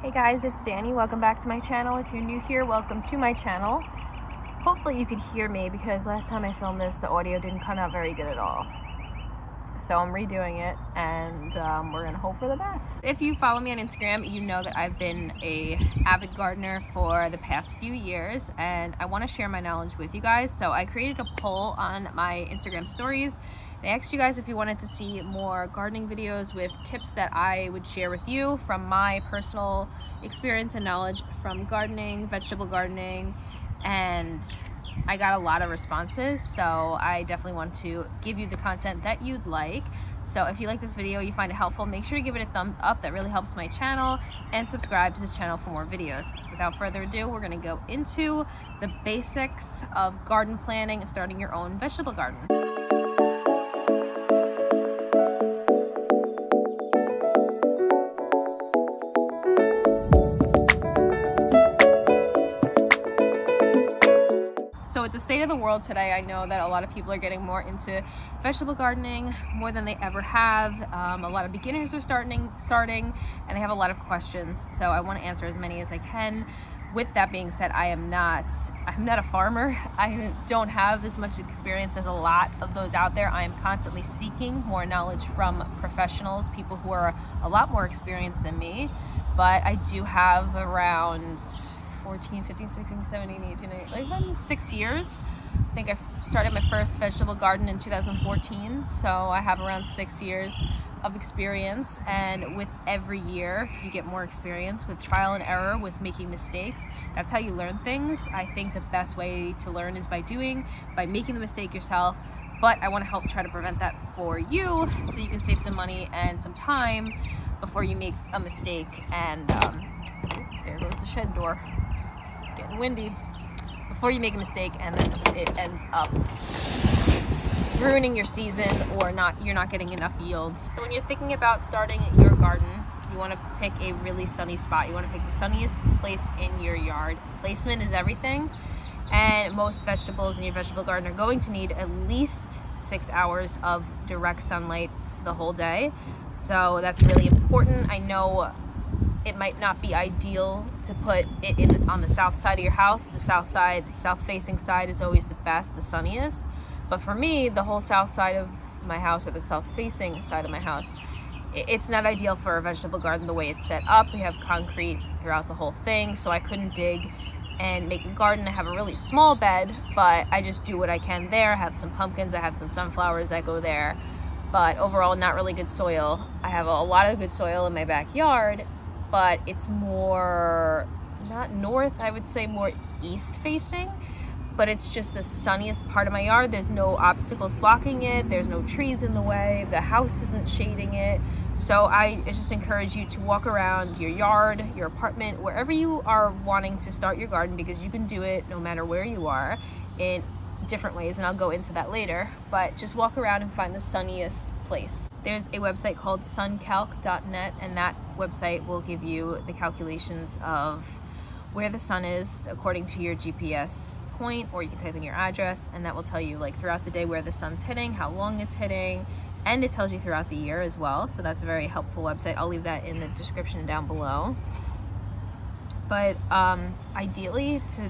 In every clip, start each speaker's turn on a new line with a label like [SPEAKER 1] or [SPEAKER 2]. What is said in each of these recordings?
[SPEAKER 1] Hey guys, it's Danny. Welcome back to my channel. If you're new here, welcome to my channel. Hopefully you could hear me because last time I filmed this, the audio didn't come out very good at all. So I'm redoing it and we're gonna hope for the best. If you follow me on Instagram, you know that I've been an avid gardener for the past few years and I wanna share my knowledge with you guys. So I created a poll on my Instagram stories. I asked you guys if you wanted to see more gardening videos with tips that I would share with you from my personal experience and knowledge from gardening, vegetable gardening, and I got a lot of responses, so I definitely want to give you the content that you'd like. So if you like this video, you find it helpful, make sure to give it a thumbs up. That really helps my channel, and subscribe to this channel for more videos. Without further ado, we're gonna go into the basics of garden planning and starting your own vegetable garden. So with the state of the world today, I know that a lot of people are getting more into vegetable gardening more than they ever have. A lot of beginners are starting, and they have a lot of questions. So I want to answer as many as I can. With that being said, I'm not a farmer. I don't have as much experience as a lot of those out there. I am constantly seeking more knowledge from professionals, people who are a lot more experienced than me. But I do have around 14, 15, 16, 17, 18, 19, like about 6 years. I think I started my first vegetable garden in 2014, so I have around 6 years of experience, and with every year you get more experience with trial and error, with making mistakes. That's how you learn things. I think the best way to learn is by making the mistake yourself, but I want to help try to prevent that for you so you can save some money and some time before you make a mistake. And there goes the shed door. Getting windy. Before you make a mistake and then it ends up ruining your season, or you're not getting enough yields. So when you're thinking about starting your garden, you want to pick a really sunny spot. You want to pick the sunniest place in your yard. Placement is everything, and most vegetables in your vegetable garden are going to need at least 6 hours of direct sunlight the whole day. So that's really important. I know it might not be ideal to put it in on the south side of your house. The south facing side is always the best, the sunniest. But for me, the whole south side of my house, or the south facing side of my house, it's not ideal for a vegetable garden the way it's set up. We have concrete throughout the whole thing, so I couldn't dig and make a garden. I have a really small bed, but I just do what I can there. I have some pumpkins, I have some sunflowers that go there, but overall not really good soil. I have a lot of good soil in my backyard, but it's more, not north, I would say more east facing, but it's just the sunniest part of my yard. There's no obstacles blocking it, there's no trees in the way, the house isn't shading it. So I just encourage you to walk around your yard, your apartment, wherever you are wanting to start your garden, because you can do it no matter where you are in different ways, and I'll go into that later. But just walk around and find the sunniest place. There's a website called suncalc.net, and that website will give you the calculations of where the sun is according to your GPS point, or you can type in your address, and that will tell you like throughout the day where the sun's hitting, how long it's hitting, and it tells you throughout the year as well. So that's a very helpful website. I'll leave that in the description down below. But ideally, to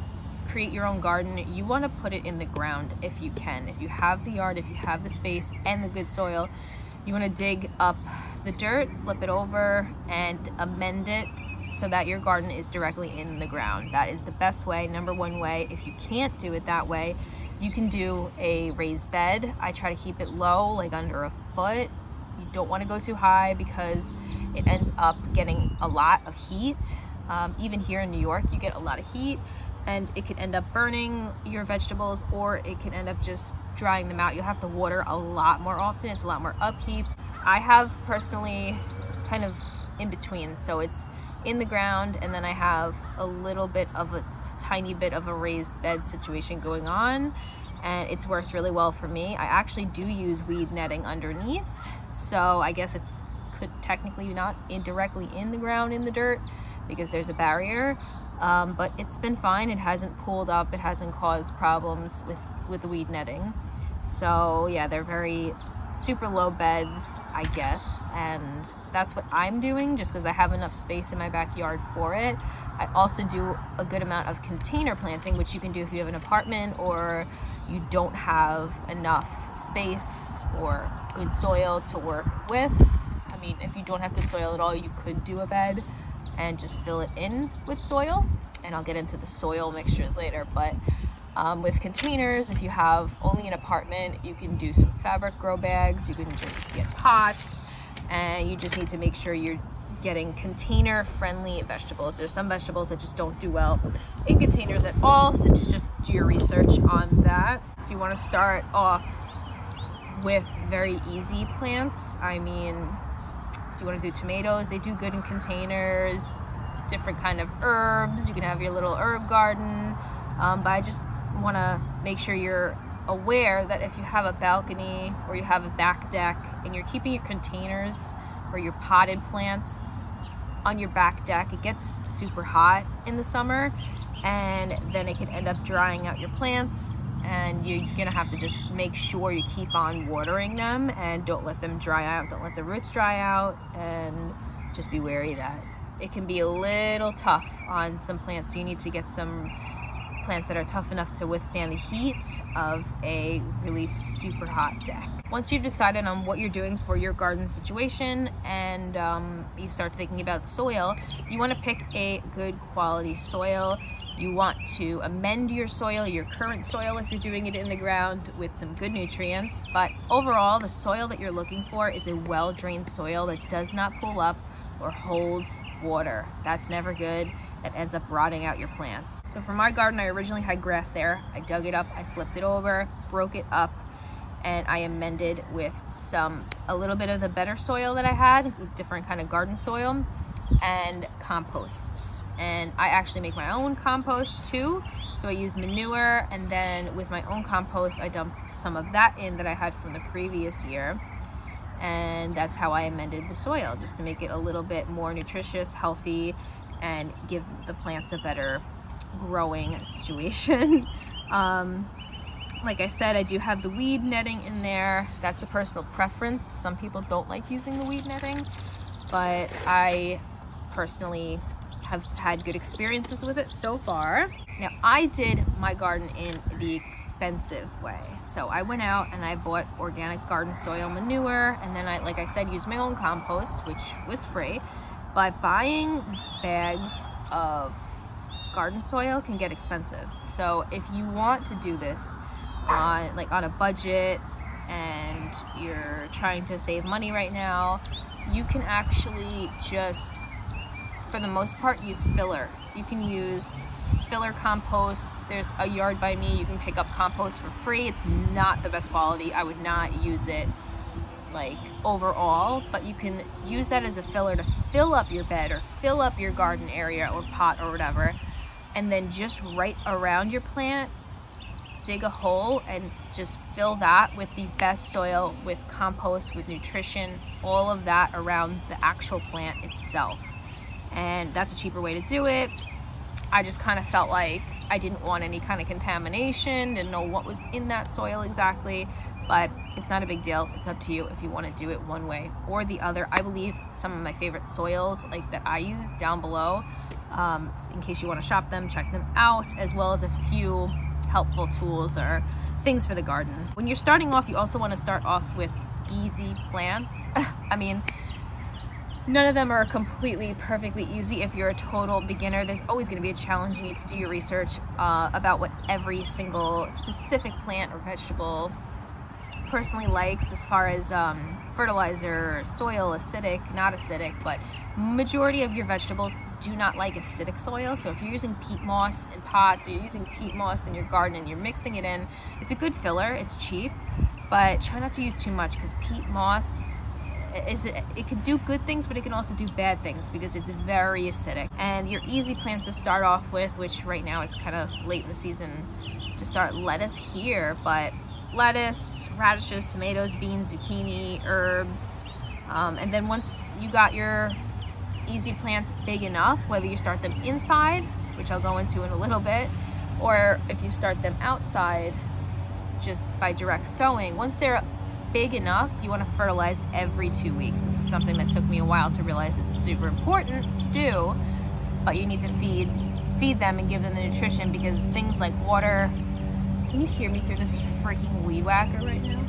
[SPEAKER 1] create your own garden, you want to put it in the ground if you can. If you have the yard, if you have the space and the good soil, you want to dig up the dirt, flip it over, and amend it so that your garden is directly in the ground. That is the best way, number one way. If you can't do it that way, you can do a raised bed. I try to keep it low, like under a foot. You don't want to go too high because it ends up getting a lot of heat. Even here in New York, you get a lot of heat, and it could end up burning your vegetables, or it can end up just drying them out. You'll have to water a lot more often. It's a lot more upkeep. I have personally kind of in between, so it's in the ground, and then I have a little bit of a tiny bit of a raised bed situation going on, and it's worked really well for me. I actually do use weed netting underneath, so I guess it's technically not directly in the ground in the dirt because there's a barrier. But it's been fine. It hasn't pooled up, it hasn't caused problems with the weed netting. So yeah, they're very super low beds, I guess, and that's what I'm doing just because I have enough space in my backyard for it. I also do a good amount of container planting, which you can do if you have an apartment or you don't have enough space or good soil to work with. I mean, if you don't have good soil at all, you could do a bed and just fill it in with soil, and I'll get into the soil mixtures later. But with containers, if you have only an apartment, you can do some fabric grow bags, you can just get pots, and you just need to make sure you're getting container friendly vegetables. There's some vegetables that just don't do well in containers at all, so just do your research on that. If you want to start off with very easy plants, I mean, if you want to do tomatoes, they do good in containers. Different kind of herbs, you can have your little herb garden, but I just want to make sure you're aware that if you have a balcony or you have a back deck and you're keeping your containers or your potted plants on your back deck, it gets super hot in the summer, and then it can end up drying out your plants, and you're gonna have to just make sure you keep on watering them and don't let them dry out, don't let the roots dry out, and just be wary that it can be a little tough on some plants. So you need to get some plants that are tough enough to withstand the heat of a really super hot deck. Once you've decided on what you're doing for your garden situation and you start thinking about soil, you want to pick a good quality soil. You want to amend your soil, your current soil, if you're doing it in the ground, with some good nutrients. But overall, the soil that you're looking for is a well-drained soil that does not pool up or holds water. That's never good. That ends up rotting out your plants. So for my garden, I originally had grass there. I dug it up, I flipped it over, broke it up, and I amended with a little bit of the better soil that I had, with different kind of garden soil, and composts. And I actually make my own compost too. So I use manure, and then with my own compost, I dumped some of that in that I had from the previous year. And that's how I amended the soil, just to make it a little bit more nutritious, healthy, and give the plants a better growing situation. Like I said, I do have the weed netting in there. That's a personal preference. Some people don't like using the weed netting, but I personally have had good experiences with it so far. Now, I did my garden in the expensive way. So I went out and I bought organic garden soil manure, and then I, like I said, used my own compost, which was free. But buying bags of garden soil can get expensive. So if you want to do this on a budget and you're trying to save money right now, you can actually just, for the most part, use filler. You can use filler compost. There's a Yard by Me. You can pick up compost for free. It's not the best quality. I would not use it like overall, but you can use that as a filler to fill up your bed or fill up your garden area or pot or whatever, and then just right around your plant, dig a hole and just fill that with the best soil, with compost, with nutrition, all of that around the actual plant itself. And that's a cheaper way to do it. I just kind of felt like I didn't want any kind of contamination, didn't know what was in that soil exactly, but it's not a big deal. It's up to you if you want to do it one way or the other. I believe some of my favorite soils like that I use down below, in case you want to shop them, check them out, as well as a few helpful tools or things for the garden. When you're starting off, you also want to start off with easy plants. I mean, none of them are completely perfectly easy. If you're a total beginner, there's always going to be a challenge. You need to do your research about what every single specific plant or vegetable personally likes as far as fertilizer, soil, acidic, not acidic, but majority of your vegetables do not like acidic soil. So if you're using peat moss in pots, or you're using peat moss in your garden and you're mixing it in, it's a good filler, it's cheap, but try not to use too much, because peat moss it can do good things, but it can also do bad things because it's very acidic. And your easy plants to start off with, which right now it's kind of late in the season to start lettuce here, but lettuce, radishes, tomatoes, beans, zucchini, herbs, and then once you got your easy plants big enough, whether you start them inside, which I'll go into in a little bit, or if you start them outside just by direct sowing, once they're big enough, you want to fertilize every 2 weeks. This is something that took me a while to realize it's super important to do, but you need to feed them and give them the nutrition, because things like water. Can you hear me through this freaking weed whacker right now?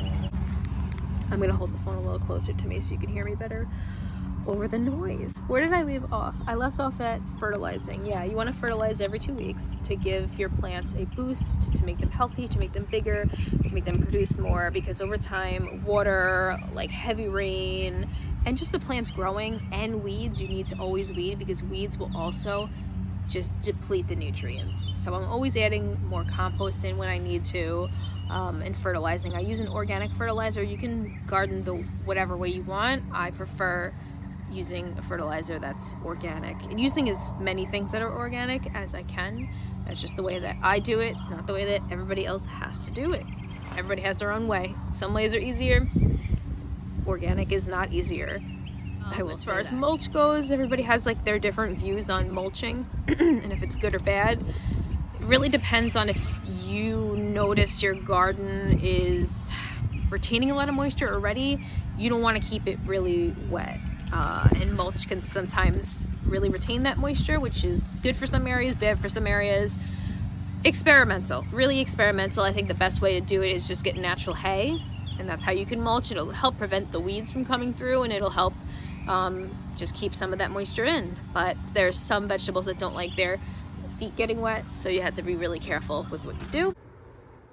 [SPEAKER 1] I'm gonna hold the phone a little closer to me so you can hear me better over the noise. Where did I leave off? I left off at fertilizing. Yeah, you want to fertilize every 2 weeks to give your plants a boost, to make them healthy, to make them bigger, to make them produce more, because over time, water, like heavy rain, and just the plants growing, and weeds, you need to always weed, because weeds will also just deplete the nutrients. So I'm always adding more compost in when I need to, and fertilizing. I use an organic fertilizer. You can garden the whatever way you want. I prefer using a fertilizer that's organic, and using as many things that are organic as I can. That's just the way that I do it. It's not the way that everybody else has to do it. Everybody has their own way. Some ways are easier. Organic is not easier. As far as mulch goes, everybody has like their different views on mulching and if it's good or bad. It really depends on if you notice your garden is retaining a lot of moisture already. You don't want to keep it really wet, and mulch can sometimes really retain that moisture, which is good for some areas, bad for some areas. Experimental, really experimental. I think the best way to do it is just get natural hay, and that's how you can mulch. It'll help prevent the weeds from coming through, and it'll help just keep some of that moisture in. But there's some vegetables that don't like their feet getting wet, so you have to be really careful with what you do.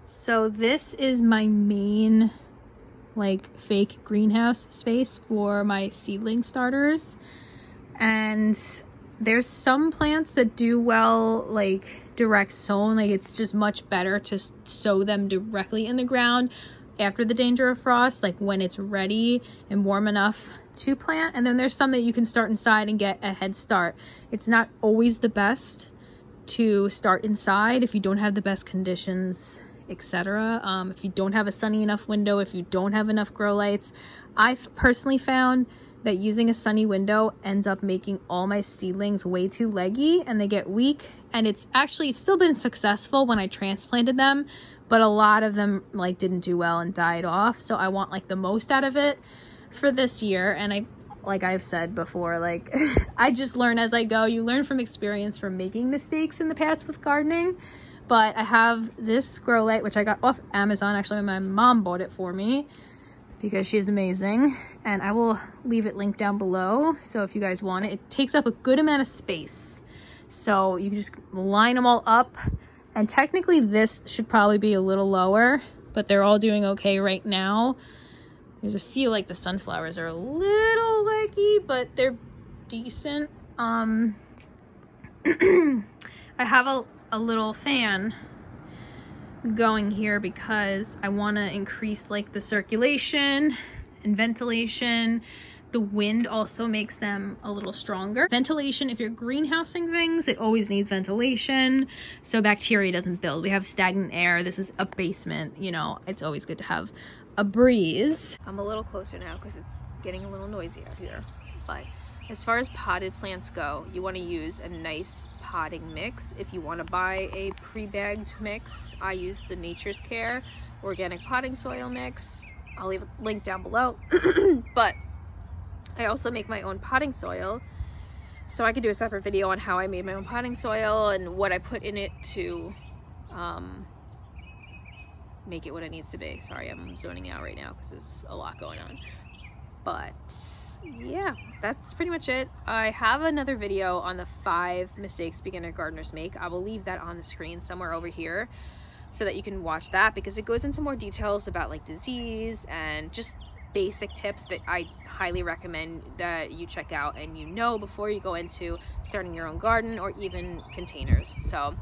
[SPEAKER 1] So this is my main like fake greenhouse space for my seedling starters, and there's some plants that do well like direct sown. Like it's just much better to sow them directly in the ground after the danger of frost, like when it's ready and warm enough to plant. And then there's some that you can start inside and get a head start. It's not always the best to start inside if you don't have the best conditions, etc. If you don't have a sunny enough window, if you don't have enough grow lights. I've personally found that using a sunny window ends up making all my seedlings way too leggy and they get weak, and it's actually still been successful when I transplanted them, but a lot of them like didn't do well and died off. So I want like the most out of it for this year. And like I've said before, like I just learn as I go. You learn from experience, from making mistakes in the past with gardening. But I have this grow light, which I got off Amazon. Actually, my mom bought it for me because she's amazing, and I will leave it linked down below. So if you guys want it, it takes up a good amount of space. So you can just line them all up. And technically this should probably be a little lower, but they're all doing okay right now. There's a few, like the sunflowers are a little leggy, but they're decent. I have a little fan going here because I want to increase like the circulation and ventilation. The wind also makes them a little stronger. Ventilation, if you're greenhousing things, it always needs ventilation so bacteria doesn't build. We have stagnant air. This is a basement, you know, it's always good to have a breeze. I'm a little closer now because it's getting a little noisy out here. But as far as potted plants go, you want to use a nice potting mix. If you want to buy a pre-bagged mix, I use the Nature's Care organic potting soil mix. I'll leave a link down below. But I also make my own potting soil, so I could do a separate video on how I made my own potting soil and what I put in it to make it what it needs to be. Sorry, I'm zoning out right now because there's a lot going on. But yeah, that's pretty much it. I have another video on the 5 mistakes beginner gardeners make. I will leave that on the screen somewhere over here so that you can watch that, because it goes into more details about like disease and just basic tips that I highly recommend that you check out and you know before you go into starting your own garden or even containers. So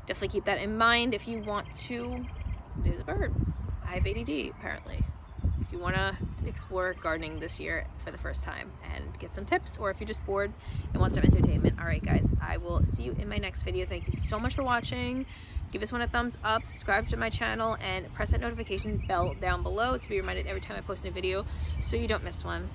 [SPEAKER 1] definitely keep that in mind if you want to. There's a bird. I have ADD apparently. If you want to explore gardening this year for the first time and get some tips, or if you're just bored and want some entertainment. All right guys, I will see you in my next video. Thank you so much for watching. Give this one a thumbs up, subscribe to my channel, and press that notification bell down below to be reminded every time I post a new video so you don't miss one.